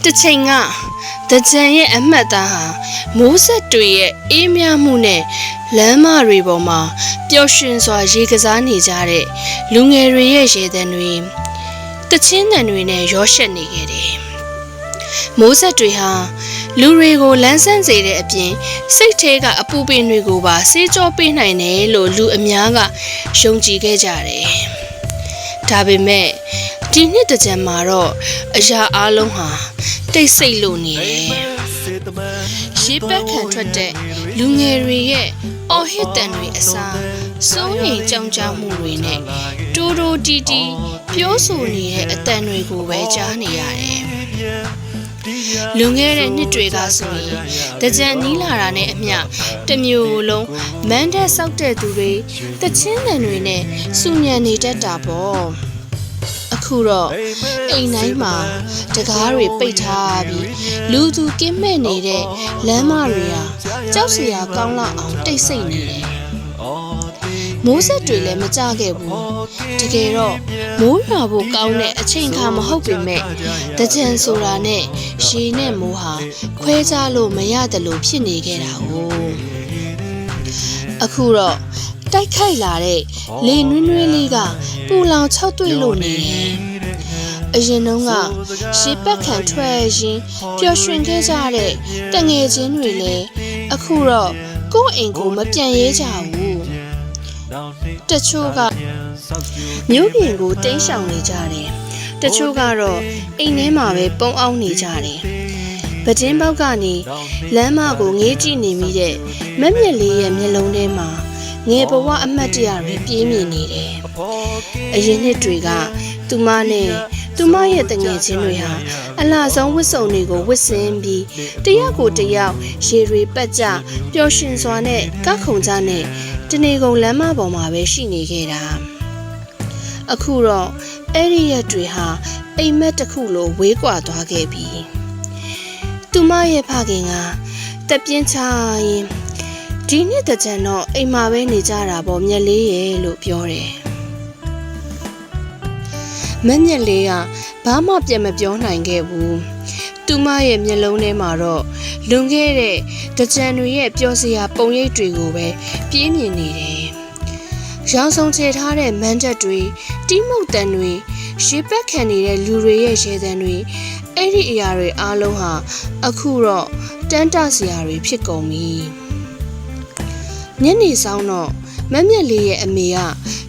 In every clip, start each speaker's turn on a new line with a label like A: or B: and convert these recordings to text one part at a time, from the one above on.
A: တချိန်ကတကြံရဲ့အမှတ်သားဟာမိုးဆက်တွေရဲ့အေးမြမှုနဲ့လမ်းမတွေပေါ်မှာပျော်ရွှင်စွာရေကစားနေကြတဲ့လူငယ်တွေရဲ့ရေသံတွေတချင်းသံတွေနဲ့ရောရှက်နေခဲ့တယ်။မိုးဆက်တွေဟာလူတွေကိုလန်းဆန်းစေတဲ့အပြင်စိတ်ထဲကအပူပင်တွေကိုပါဆေးကြောပေးနိုင်တယ်လို့လူအများကယုံကြည်ခဲ့ကြတယ်။ဒါပေမဲ့ဒီနှစ်တကြံမှာတော့အရာအလုံးဟာတိတ်ဆိတ်လို့နေတယ်။ရေပက်ခံထွက်တဲ့လူငယ်တွေရဲ့အော်ဟစ်တန်တွေအစားစိုးရိမ်ကြောင်ကြမှုတွေနဲ့တိုးတိုးတီတီပြောဆိုနေတဲ့အတန်တွေကိုပဲကြားနေရတယ်။လွန်ခဲ့တဲ့နှစ်တွေကဆိုရင်တကြံနီးလာတာနဲ့အမျှတစ်မျိုးလုံးမန်းတက်ဆောက်တဲ့သူတွေတချင်းတန်တွေနဲ့စူညံနေတတ်တာပေါ့။အခုတော့အိမ်တိုင်းမှာတကားတွေပိတ်ထားပြီးလူသူကင်းမဲ့နေတဲ့လမ်းမတွေဟာကြောက်စရာကောင်းလောက်အောင်တိတ်ဆိတ်နေတယ်။မိုးဆက်တွေလည်းမကြခဲ့ဘူး။တကယ်တော့မိုးရွာဖို့ကောင်းတဲ့အချိန်ခါမဟုတ်ပေမဲ့တကြံဆိုတာနဲ့ရေနဲ့မိုးဟာခွဲခြားလို့မရတယ်လို့ဖြစ်နေခဲ့တာဟုတ်။အခုတော့တိုက်ခိုက်လာတဲ့လေနွေးနွေးလေးကပူလောင်၆တွေ့လို့နေတယ်။အရင်တုန်းကရေပက်ခံထွက်ရင်ပျော်ရွှင်ခဲ့ကြတဲ့တငယ်ချင်းတွေလည်းအခုတော့ကိုယ့်အိမ်ကိုမပြန်ရဲကြဘူး။တချို့ကမြို့ပြင်ကိုတိမ်းရှောင်နေကြတယ်။တချို့ကတော့အိမ်ထဲမှာပဲပုံအောင်နေကြတယ်။ပတင်းပေါက်ကနေလမ်းမကိုငေးကြည့်နေမိတဲ့မက်မြက်လေးရဲ့မျက်လုံးထဲမှာငယ်ဘဝအမှတ်တရတွေပြင်းမြင်နေတယ်။အရင်နှစ်တွေကသူမနဲ့သူမရဲ့တငယ်ချင်းတွေဟာအလှဆုံးဝတ်စုံတွေကိုဝတ်ဆင်ပြီးတယောက်ကိုတယောက်ရေတွေပတ်ကြပျော်ရွှင်စွာနဲ့ကောက်ခုံကြနဲ့တနေကုန်လမ်းမပေါ်မှာပဲရှိနေခဲ့တာ။အခုတော့အဲ့ဒီရက်တွေဟာအိမ်မက်တစ်ခုလိုဝေးကွာသွားခဲ့ပြီ။သူမရဲ့ဖခင်ကတက်ပြင်းချရင်ဒီနေ့တကြံတော့အိမ်မှာပဲနေကြတာပေါ့မြက်လေးရဲ့လို့ပြောတယ်။မက်မြက်လေးကဘာမှပြန်မပြောနိုင်ခဲ့ဘူး။သူမရဲ့မျက်လုံးထဲမှာတော့လွန်ခဲ့တဲ့တကြံတွေရဲ့ပျော်စရာပုံရိပ်တွေကိုပဲပြင်းမြင်နေတယ်။ရောင်စုံချေထားတဲ့မန်းတက်တွေတီးမှုတ်တန်တွေရေပက်ခံနေတဲ့လူတွေရဲ့ရေတံတွေအဲ့ဒီအရာတွေအားလုံးဟာအခုတော့တန်းတစရာတွေဖြစ်ကုန်ပြီ။ညနေဆောင်တော့မက်မြက်လေးရဲ့အမေက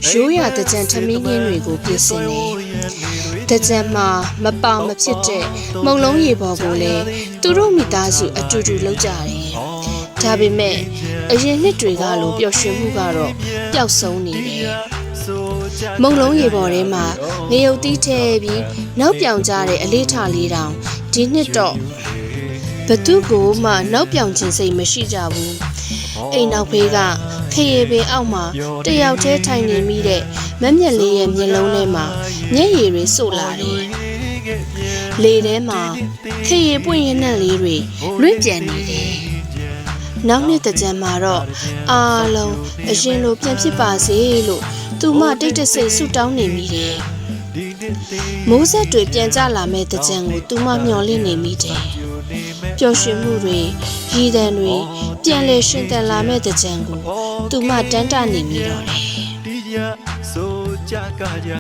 A: ရိုးရာတကြံထမင်းခင်းတွေကိုပြင်ဆင်တယ်။တကြံမှာမပေါမဖြစ်တဲ့မုံလုံးရေပေါ်ကိုလည်းသူတို့မိသားစုအတူတူလုပ်ကြတယ်။ဒါပေမဲ့အရင်နှစ်တွေကလိုပျော်ရွှင်မှုကတော့ပျောက်ဆုံးနေတယ်။မုံလုံးရေပေါ်ထဲမှာငရုတ်သီးထည့်ပြီးနောက်ပြောင်ကြတဲ့အလေးထားလေးတောင်ဒီနှစ်တော့ဘသူကိုမှနောက်ပြောင်ခြင်းစိတ်မရှိကြဘူး။အိမ်နောက်ဖေးကခရီးပင်အောက်မှာတယောက်တည်းထိုင်နေမိတဲ့မက်မြက်လေးရဲ့မျက်လုံးထဲမှာမျက်ရည်တွေစို့လာတယ်။လေထဲမှာခရီးပွင့်ရနှံ့လေးတွေလွင့်ပြန်နေတယ်။နောက်နှစ်တကြံမှာတော့အားလုံးအရင်လိုပြန်ဖြစ်ပါစေလို့သူမတိတ်တဆိတ်ဆုတောင်းနေမိတယ်။မိုးဆက်တွေပြန်ကြလာမဲ့တကြံကိုသူမမျှော်လင့်နေမိတယ်။ပျော်ရွှင်မှုတွေရည်တံတွေပြန်လဲရှင်တန်လာမဲ့တကြံကိုသူမတန်းတနေမိတော့တယ်